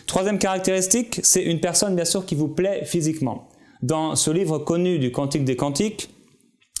Troisième caractéristique, c'est une personne bien sûr qui vous plaît physiquement. Dans ce livre connu du Cantique des Cantiques,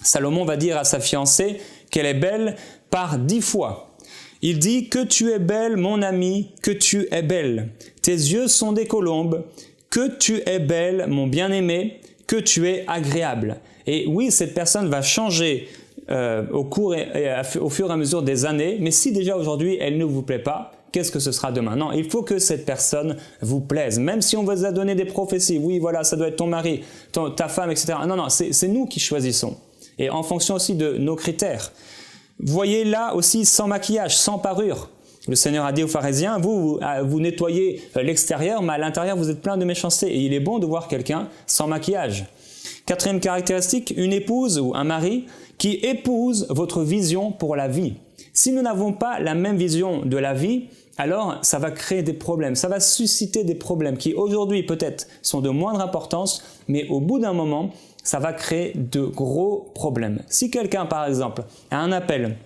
Salomon va dire à sa fiancée qu'elle est belle par 10 fois. Il dit « Que tu es belle, mon ami, que tu es belle. Tes yeux sont des colombes. Que tu es belle, mon bien-aimé, que tu es agréable. » Et oui, cette personne va changer au fur et à mesure des années, mais si déjà aujourd'hui elle ne vous plaît pas, qu'est-ce que ce sera demain? Non, il faut que cette personne vous plaise. Même si on vous a donné des prophéties, oui, voilà, ça doit être ton mari, ta femme, etc. Non, c'est nous qui choisissons. Et en fonction aussi de nos critères. Vous voyez là aussi sans maquillage, sans parure. Le Seigneur a dit aux pharisiens, vous nettoyez l'extérieur, mais à l'intérieur vous êtes plein de méchanceté. Et il est bon de voir quelqu'un sans maquillage. Quatrième caractéristique, une épouse ou un mari qui épouse votre vision pour la vie. Si nous n'avons pas la même vision de la vie, alors ça va créer des problèmes, ça va susciter des problèmes qui aujourd'hui peut-être sont de moindre importance, mais au bout d'un moment, ça va créer de gros problèmes. Si quelqu'un par exemple a un appel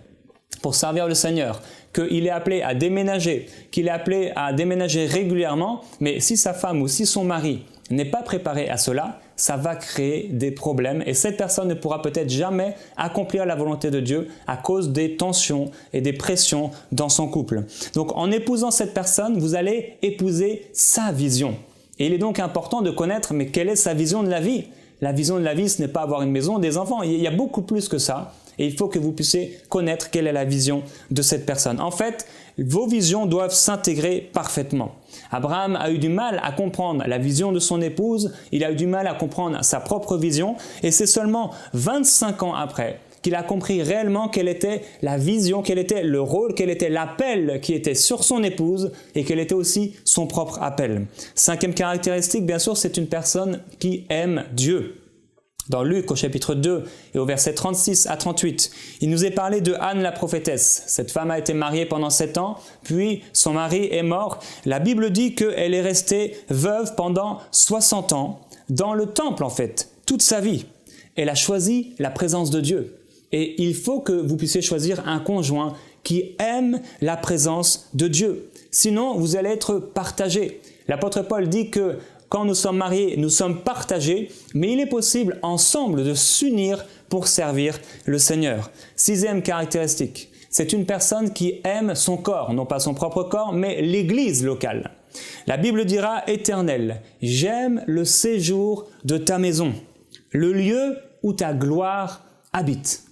pour servir le Seigneur, qu'il est appelé à déménager, qu'il est appelé à déménager régulièrement, mais si sa femme ou si son mari n'est pas préparé à cela, ça va créer des problèmes et cette personne ne pourra peut-être jamais accomplir la volonté de Dieu à cause des tensions et des pressions dans son couple. Donc en épousant cette personne, vous allez épouser sa vision. Et il est donc important de connaître, mais quelle est sa vision de la vie? La vision de la vie, ce n'est pas avoir une maison, des enfants, il y a beaucoup plus que ça. Et il faut que vous puissiez connaître quelle est la vision de cette personne. En fait, vos visions doivent s'intégrer parfaitement. Abraham a eu du mal à comprendre la vision de son épouse, il a eu du mal à comprendre sa propre vision, et c'est seulement 25 ans après qu'il a compris réellement quelle était la vision, quel était le rôle, quel était l'appel qui était sur son épouse, et quel était aussi son propre appel. Cinquième caractéristique, bien sûr, c'est une personne qui aime Dieu. Dans Luc au chapitre 2 et au verset 36 à 38, il nous est parlé de Anne la prophétesse. Cette femme a été mariée pendant 7 ans, puis son mari est mort. La Bible dit qu'elle est restée veuve pendant 60 ans, dans le temple en fait, toute sa vie. Elle a choisi la présence de Dieu. Et il faut que vous puissiez choisir un conjoint qui aime la présence de Dieu. Sinon, vous allez être partagé. L'apôtre Paul dit que quand nous sommes mariés, nous sommes partagés, mais il est possible ensemble de s'unir pour servir le Seigneur. Sixième caractéristique, c'est une personne qui aime son corps, non pas son propre corps, mais l'Église locale. La Bible dira « Éternel, j'aime le séjour de ta maison, le lieu où ta gloire habite. »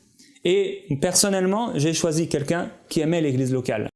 Et personnellement, j'ai choisi quelqu'un qui aimait l'Église locale.